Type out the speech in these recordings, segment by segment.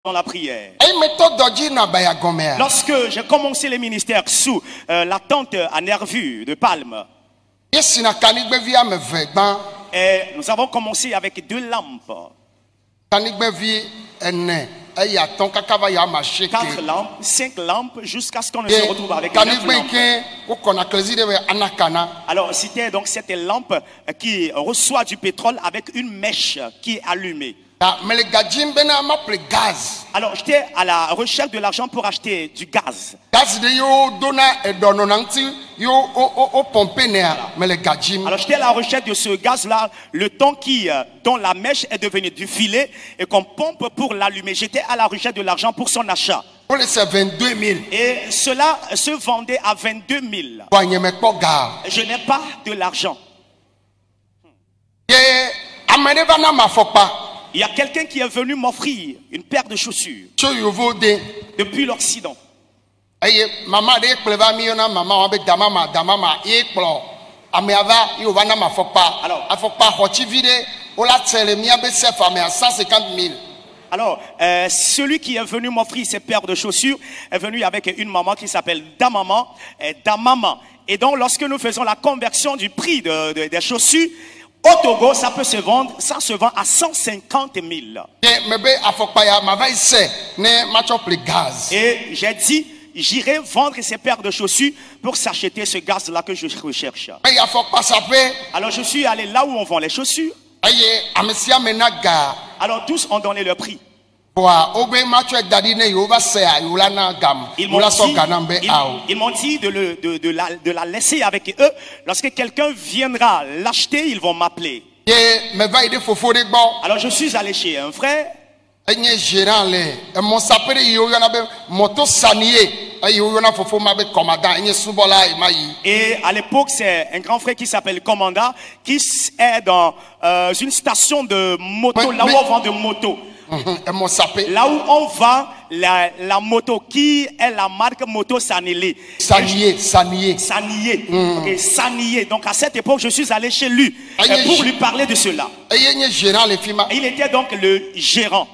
dans la prière. Lorsque j'ai commencé les ministères sous la tente à Nervus de Palme, et nous avons commencé avec 2 lampes. 4 lampes, 5 lampes, jusqu'à ce qu'on ne se retrouve avec 9 lampes. Alors c'était donc cette lampe qui reçoit du pétrole avec une mèche qui est allumée. Alors j'étais à la recherche de l'argent pour acheter du gaz. Alors j'étais à la recherche de ce gaz là, le temps dont la mèche est devenue du filet et qu'on pompe pour l'allumer. J'étais à la recherche de l'argent pour son achat. Et cela se vendait à 22 000. Je n'ai pas de l'argent. Il y a quelqu'un qui est venu m'offrir une paire de chaussures depuis l'Occident. Alors, celui qui est venu m'offrir ces paires de chaussures est venu avec une maman qui s'appelle Damama. Et donc, lorsque nous faisons la conversion du prix des chaussures, au Togo, ça peut se vendre, ça se vend à 150 000. Et j'ai dit, j'irai vendre ces paires de chaussures pour s'acheter ce gaz-là que je recherche. Alors je suis allé là où on vend les chaussures. Alors tous ont donné leur prix. Ils m'ont dit de la laisser avec eux. Lorsque quelqu'un viendra l'acheter, ils vont m'appeler. Alors je suis allé chez un frère. Et à l'époque, c'est un grand frère qui s'appelle Commanda, qui est dans une station de moto, là où on vend de motos. Là où on vend la moto, qui est la marque moto Sanilé. Sanier. Okay, Sanier. Donc à cette époque, je suis allé chez lui pour lui parler de cela. Il était donc le gérant.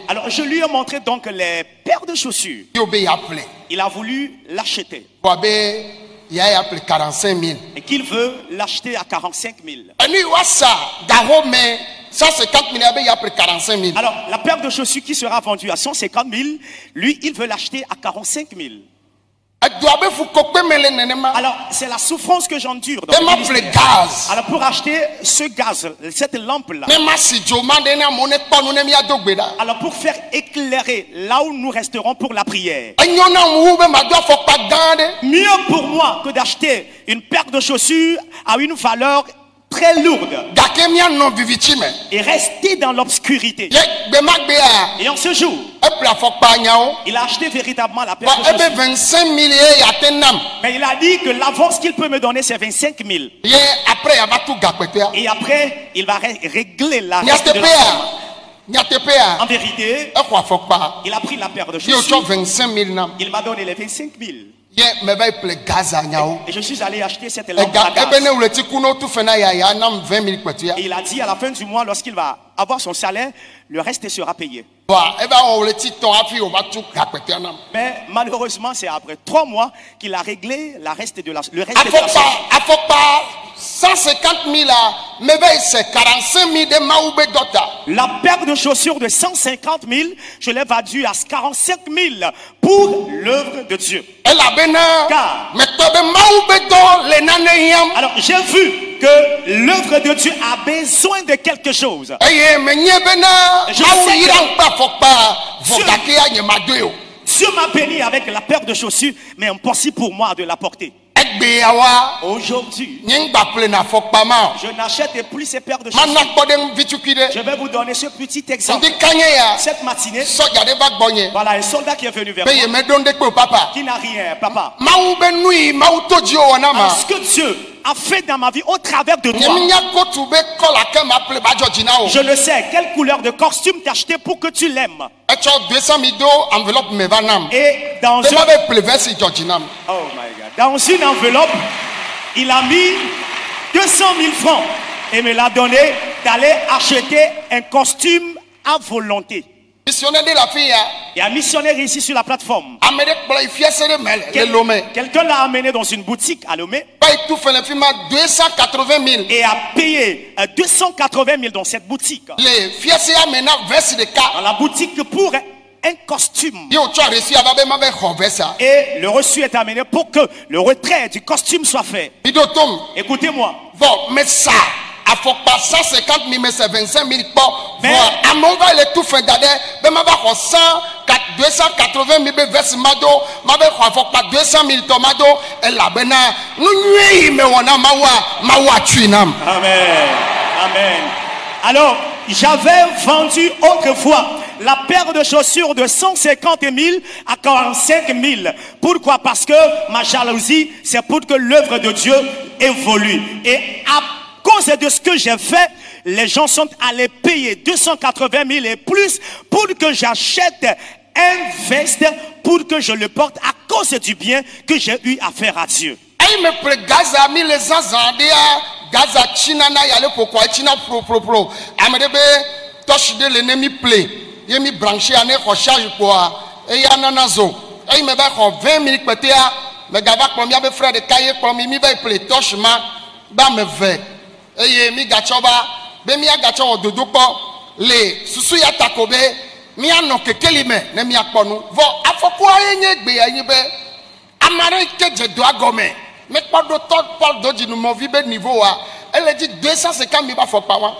Alors je lui ai montré donc les paires de chaussures. Il a voulu l'acheter. Et qu'il veut l'acheter à 45 000. Alors la paire de chaussures qui sera vendue à 150 000, lui il veut l'acheter à 45 000. Alors c'est la souffrance que j'endure. Alors pour acheter ce gaz, cette lampe là, alors pour faire éclairer là où nous resterons pour la prière, mieux pour moi que d'acheter une paire de chaussures à une valeur très lourde et rester dans l'obscurité. Et en ce jour, il a acheté véritablement la paire de chaussures. Mais il a dit que l'avance qu'il peut me donner c'est 25 000. Et après, il va régler la reste de la en vérité, il a pris la paire de chaussures. Il m'a donné les 25 000. Et je suis allé acheter cette lampe à gaz. Et il a dit à la fin du mois, lorsqu'il va avoir son salaire, le reste sera payé. Mais malheureusement, c'est après 3 mois qu'il a réglé le reste de la somme. 150 000 c'est 45 000 de Maoubé Dota. La paire de chaussures de 150 000, je l'ai vendue à 45 000 pour l'œuvre de Dieu. Car, alors j'ai vu que l'œuvre de Dieu a besoin de quelque chose. Dieu m'a béni avec la paire de chaussures, mais impossible pour moi de la porter. Aujourd'hui, je n'achète plus ces paires de chaussures. Je vais vous donner ce petit exemple. Cette matinée, voilà un soldat qui est venu vers moi, qui n'a rien, papa. Alors, ce que Dieu a fait dans ma vie au travers de toi, je le sais, quelle couleur de costume t'as acheté pour que tu l'aimes. Et dans dans une enveloppe, il a mis 200 000 francs et me l'a donné d'aller acheter un costume à volonté. y a un missionnaire ici sur la plateforme. Quelqu'un l'a amené dans une boutique à Lomé. Et a payé 280 000 dans cette boutique. Dans la boutique pour un costume. Et le reçu est amené pour que le retrait du costume soit fait. Écoutez-moi. Mais ça, à faut pas 150 000, mais c'est 25 000 pour voir. À mon gars, il est tout fait d'ailleurs. Mais ma va 280 000 vers Mado. Ma va faut pas 200 000 tomato. Et la bena, nous nuit, mais on a mawa tuinam. Amen. Amen. Alors, j'avais vendu autrefois la paire de chaussures de 150 000 à 45 000. Pourquoi? Parce que ma jalousie, c'est pour que l'œuvre de Dieu évolue. Et à cause de ce que j'ai fait, les gens sont allés payer 280 000 et plus pour que j'achète un veste pour que je le porte à cause du bien que j'ai eu à faire à Dieu. Gaza China na yale pourquoi China pro amedebe touche de l'ennemi play yemi branché ane recharge pour et yana nazo et me ba 20 000 petea me gava combien be frère de cahier pour mi ba play touche ma ba me ve et mi gachoba be mi agacho ododo po le susu ya takobe mi ano kekeli me ne mi akponu vo afokwa yenye gbe ayin be amare ke je do agome. Mais pas de temps, pas de nous vivre niveau. Elle a dit 250 000 bafos par an.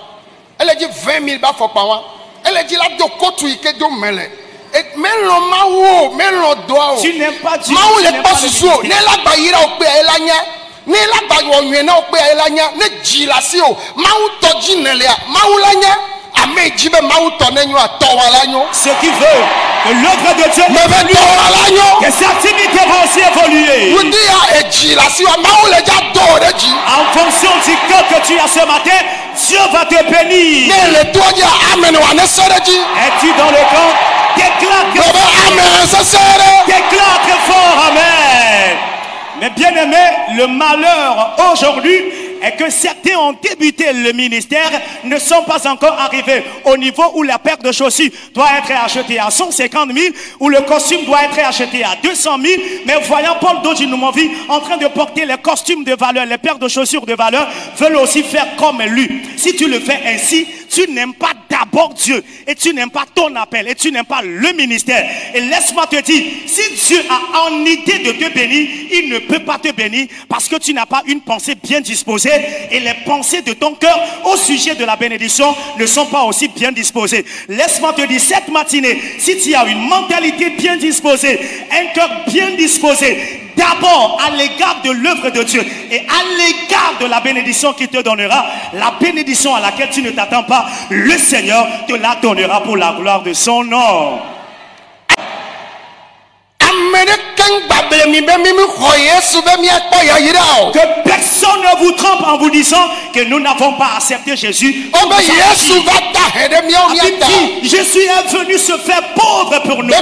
Elle a dit 20 000 bafos par an. Elle a dit là de côté que de mêler. Et mais le maou, mais le doigt. Tu n'aimes pas Dieu. Maou les pas sous. Ne la baïra au père elanya. Ne la baïra au nuena au père elanya. Ne gilasio. Maou toji nelia. Maou lanya. Amé jibe maou tonenyo a towalanyo. Ce qui veut que l'œuvre de Dieu évolue, que sa activité va aussi évoluer. En fonction du cœur que tu as ce matin, Dieu va te bénir. Es-tu dans le camp? Déclare fort, amen. Mais bien aimé, le malheur aujourd'hui est que certains ont débuté le ministère, ne sont pas encore arrivés au niveau où la paire de chaussures doit être achetée à 150 000, où le costume doit être acheté à 200 000. Mais voyant Paul Dodji-Noumovi en train de porter les costumes de valeur, les paires de chaussures de valeur, veulent aussi faire comme lui. Si tu le fais ainsi, tu n'aimes pas d'abord Dieu, et tu n'aimes pas ton appel, et tu n'aimes pas le ministère. Et laisse-moi te dire, si Dieu a en idée de te bénir, il ne peut pas te bénir parce que tu n'as pas une pensée bien disposée. Et les pensées de ton cœur au sujet de la bénédiction ne sont pas aussi bien disposées. Laisse-moi te dire, cette matinée, si tu as une mentalité bien disposée, un cœur bien disposé, d'abord à l'égard de l'œuvre de Dieu et à l'égard de la bénédiction qu'il te donnera, la bénédiction à laquelle tu ne t'attends pas, le Seigneur te la donnera pour la gloire de son nom. Que personne ne vous trompe en vous disant que nous n'avons pas accepté Jésus. Jésus est venu se faire pauvre pour nous.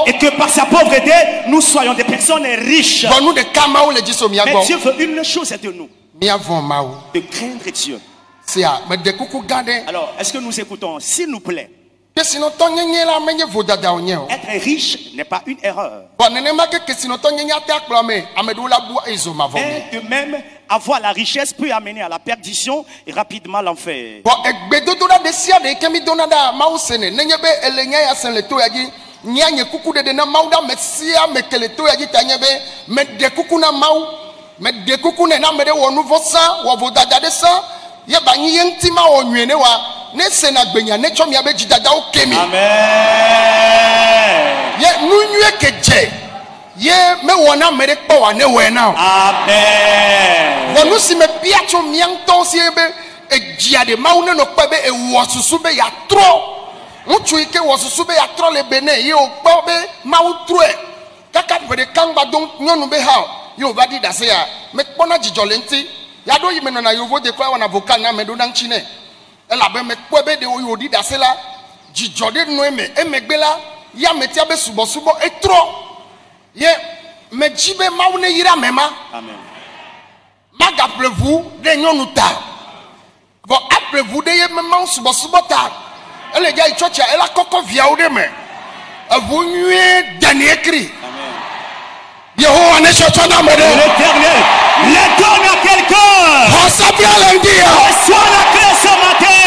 Et que par sa pauvreté, nous soyons des personnes riches. Mais Dieu veut une chose de nous. De craindre Dieu. Alors, est-ce que nous écoutons, s'il nous plaît? Être riche n'est pas une erreur. Et de même, avoir la richesse peut amener à la perdition et rapidement l'enfer. Amen. Elle a bien me de oyodi d'asela, jijode noeme, emegbela, ya metia be subo et trop. Ye, me jibe maune ira mema. Amen. Magaplez-vous de nyonuta. Bon, appelez-vous de ye mema subo ta. Elle est déjà elle a coco via ou demain. Vous nuez dernier écrit. L'éternel, les donne à quelqu'un. Reçois la clé ce matin.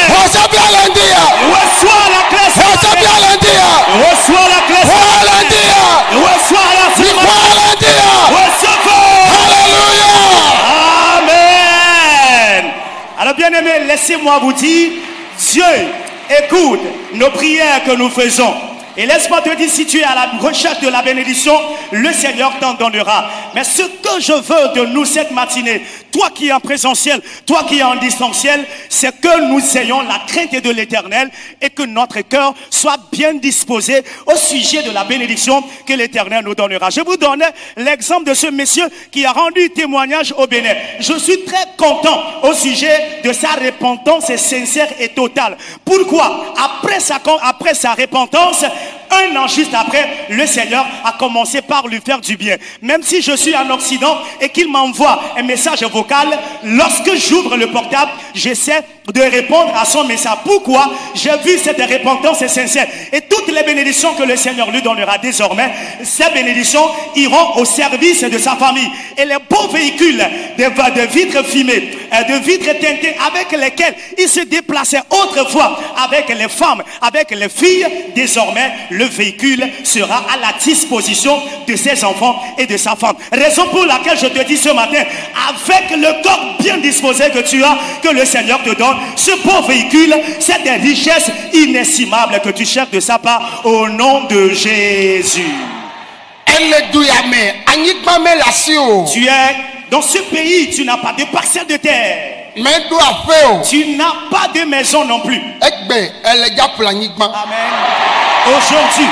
Reçois la clé ce matin. Reçois la clé ce matin. Reçois la clé ce matin. Alléluia. Amen. Alors bien aimé, laissez-moi vous dire, Dieu écoute nos prières que nous faisons. Et laisse-moi te dire, si tu es à la recherche de la bénédiction, le Seigneur t'en donnera. Mais ce que je veux de nous cette matinée, toi qui es en présentiel, toi qui es en distanciel, c'est que nous ayons la crainte de l'Éternel et que notre cœur soit bien disposé au sujet de la bénédiction que l'Éternel nous donnera. Je vous donne l'exemple de ce monsieur qui a rendu témoignage au Bénin. Je suis très content au sujet de sa repentance sincère et totale. Pourquoi? Après sa repentance, un an juste après, le Seigneur a commencé par lui faire du bien. Même si je suis en Occident et qu'il m'envoie un message vocal, lorsque j'ouvre le portable, j'essaie de répondre à son message. Pourquoi? J'ai vu cette repentance sincère. Et toutes les bénédictions que le Seigneur lui donnera désormais, ces bénédictions iront au service de sa famille. Et les beaux véhicules de vitres fumées, de vitres teintées avec lesquels il se déplaçait autrefois avec les femmes, avec les filles, désormais, le véhicule sera à la disposition de ses enfants et de sa femme. Raison pour laquelle je te dis ce matin, avec le corps bien disposé que tu as, que le Seigneur te donne, ce beau véhicule, c'est des richesses inestimables que tu cherches de sa part au nom de Jésus. Tu es dans ce pays, tu n'as pas de parcelle de terre. Tu n'as pas de maison non plus. Amen. Aujourd'hui,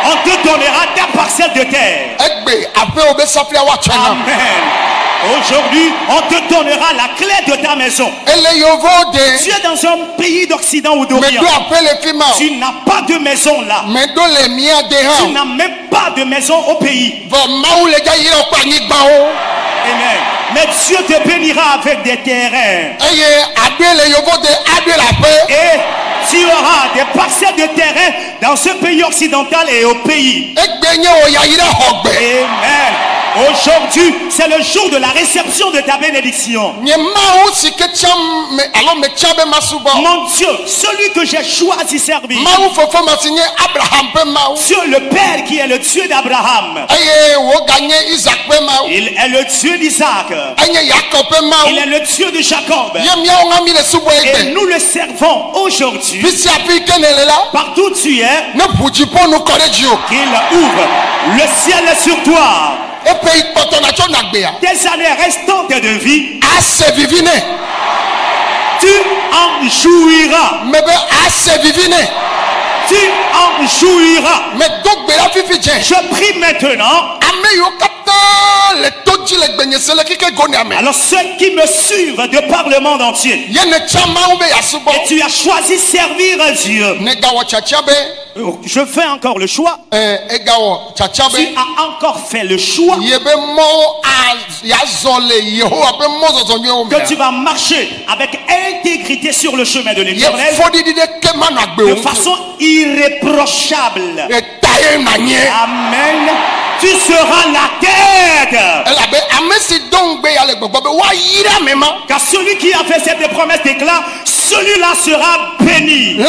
on te donnera ta parcelle de terre. Amen. Aujourd'hui, on te donnera la clé de ta maison. Tu es dans un pays d'Occident ou d'Orient. Tu n'as pas de maison là. Tu n'as même pas de maison au pays. Amen. Mais Dieu te bénira avec des terrains. Et tu auras des parcelles de terrain dans ce pays occidental et au pays. Amen. Aujourd'hui, c'est le jour de la réception de ta bénédiction. Mon Dieu, celui que j'ai choisi servir. Dieu le Père qui est le Dieu d'Abraham. Il est le Dieu d'Isaac. Il est le Dieu de Jacob. Et nous le servons aujourd'hui. Partout tu es, qu'il ouvre le ciel sur toi. Des années restantes de vie, tu en jouiras. Tu en jouiras. Je prie maintenant. Alors ceux qui me suivent de par le monde entier, et tu as choisi servir Dieu, je fais encore le choix. Tu as encore fait le choix que tu vas marcher avec intégrité sur le chemin de l'Éternel de façon irréprochable. Amen. Tu seras la tête. Car celui qui a fait cette promesse déclare, celui-là sera béni.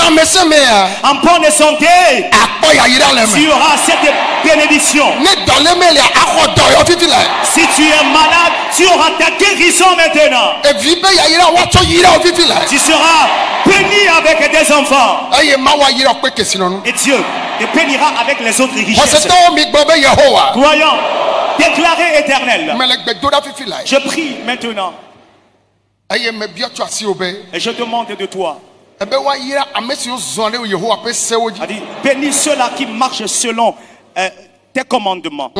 En bonne santé, tu auras cette bénédiction. Si tu es malade, tu auras ta guérison maintenant. Tu seras béni avec tes enfants. Et Dieu te bénira avec les autres richesses. Croyant, déclaré éternel. Je prie maintenant. Et je demande de toi. Bénis ceux-là qui marchent selon tes commandements.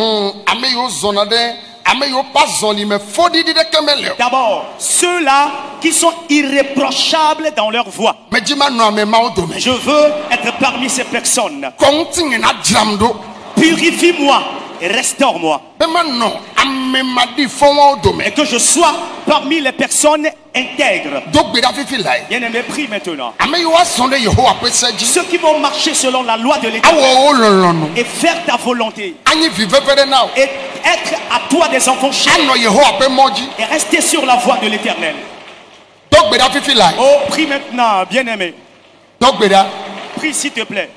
D'abord, ceux-là qui sont irréprochables dans leur voie. Je veux être parmi ces personnes. Purifie-moi et restaure-moi. Et que je sois parmi les personnes intègre. Bien-aimé, prie maintenant. Ceux qui vont marcher selon la loi de l'Éternel et faire ta volonté et être à toi des enfants chers et rester sur la voie de l'Éternel. Oh, prie maintenant, bien-aimé. Prie s'il te plaît.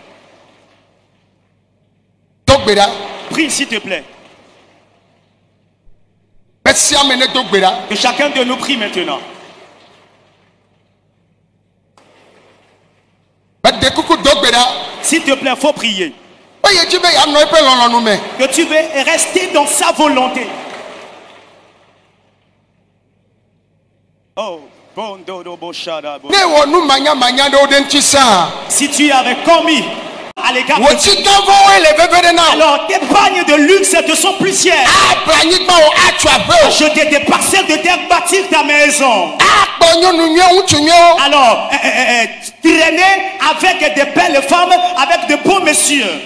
Prie s'il te plaît. Que chacun de nous prie maintenant. S'il te plaît, il faut prier. Que tu veux rester dans sa volonté. Oh, si tu avais commis à l'égard de alors tes pagnes de luxe te sont plus chères. Acheter des parcelles de terre, bâtir ta maison. Alors traîner avec des belles femmes, avec de beaux messieurs.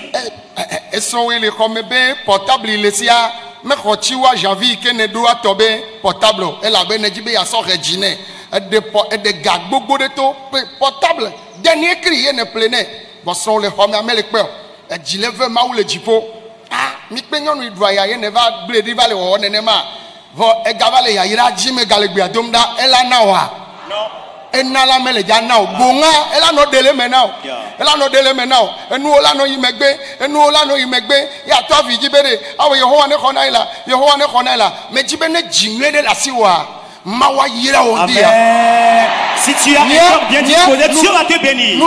Si tu as un cœur bien disposé, Dieu va te bénir.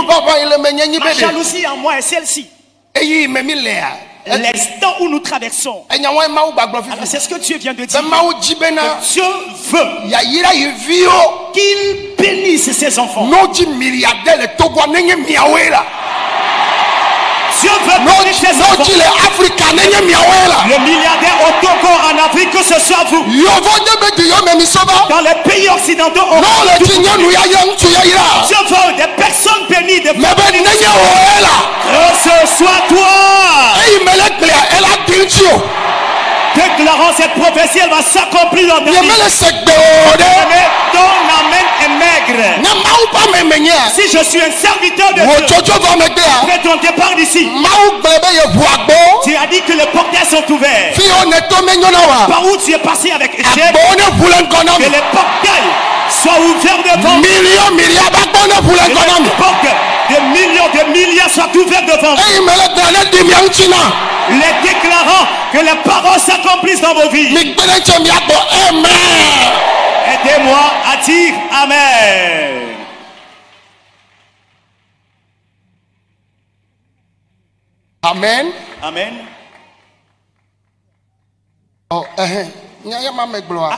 La jalousie en moi est celle-ci. L'instant où nous traversons, c'est ce que Dieu vient de dire. Dieu veut qu'il bénisse ses enfants. Dieu veut bénir ses enfants. Le milliardaire au Togo, en Afrique, que ce soit vous. Dans les pays occidentaux, Dieu veut des personnes bénies, des personnes. Que ce soit toi. Déclarant cette prophétie, elle va s'accomplir dans ta vie. Ton amen est maigre. Si je suis un serviteur de Dieu, après ton départ d'ici, tu as dit que les portails sont ouverts. Par où tu es passé avec échec, que les portails soient ouverts devant. De milliards soient ouverts devant. Les déclarant que les paroles s'accomplissent dans vos vies. Aidez-moi à dire Amen. Amen. Amen. Oh,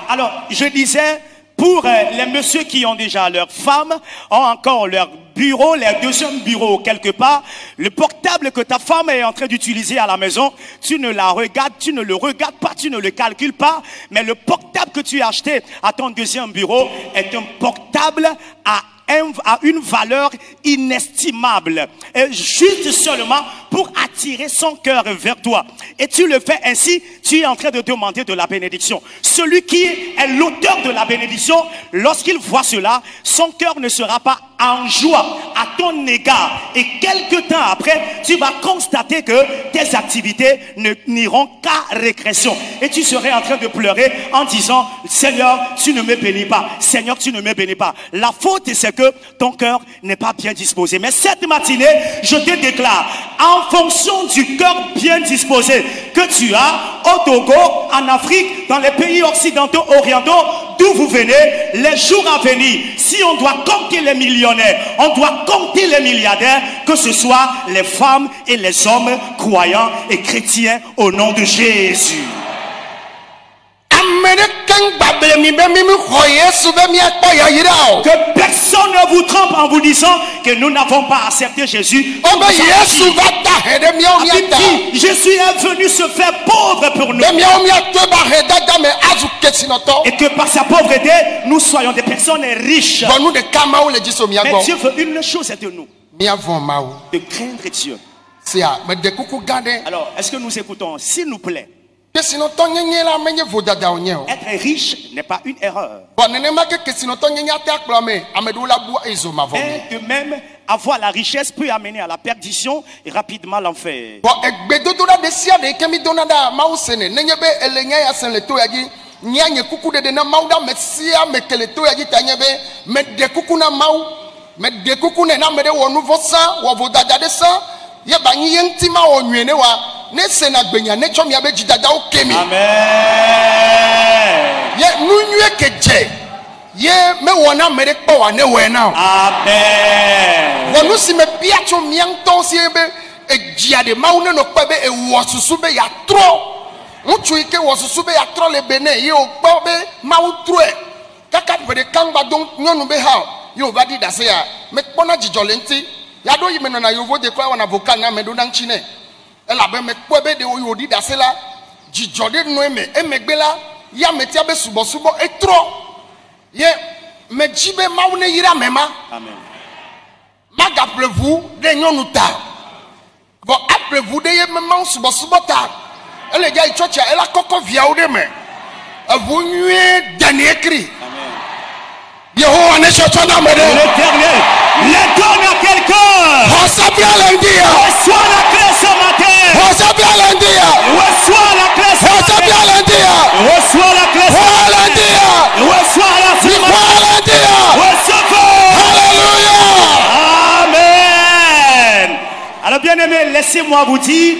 alors, je disais, pour les messieurs qui ont déjà leurs femmes, ont encore leur bureau, leur deuxième bureau quelque part, le portable que ta femme est en train d'utiliser à la maison, tu ne la regardes, tu ne le regardes pas, tu ne le calcules pas, mais le portable que tu as acheté à ton deuxième bureau est un portable à une valeur inestimable, et juste seulement pour attirer son cœur vers toi. Et tu le fais ainsi, tu es en train de demander de la bénédiction. Celui qui est l'auteur de la bénédiction, lorsqu'il voit cela, son cœur ne sera pas en joie à ton égard. Et quelque temps après, tu vas constater que tes activités n'iront qu'à régression. Et tu serais en train de pleurer en disant, Seigneur, tu ne me bénis pas. Seigneur, tu ne me bénis pas. La faute, c'est que ton cœur n'est pas bien disposé. Mais cette matinée, je te déclare, en fonction du cœur bien disposé que tu as au Togo, en Afrique, dans les pays occidentaux, orientaux, d'où vous venez, les jours à venir, si on doit compter les millionnaires, on doit compter les milliardaires, que ce soit les femmes et les hommes croyants et chrétiens au nom de Jésus. Que personne ne vous trompe en vous disant que nous n'avons pas accepté Jésus. Jésus est venu se faire pauvre pour nous. Et que par sa pauvreté, nous soyons des personnes riches. Mais Dieu veut une chose de nous. De craindre Dieu. Alors, est-ce que nous écoutons, s'il nous plaît? Être riche n'est pas une erreur. Et de même, avoir la richesse peut amener à la perdition et rapidement l'enfer. Elle avait me kwebe de oyodi dasela jijode no eme emegbela ya metia be subo subo etro ye me jibe maune yira mema amen maga plevu de nyonuta bo aplevu de ye mema subo subo ta ele ja ichocha ela koko via ode me avu nue dani ekri amen Yehovah ne chocha na mede l'Éternel le donne à quelqu'un. Reçois lundi. Reçois la clé ce matin. Reçois lundi. Reçois la clé ce matin. Reçois lundi. Reçois la clé ce matin. Reçois la clé ce matin. Recevez. Alléluia. Amen. Alors bien aimé, laissez-moi vous dire.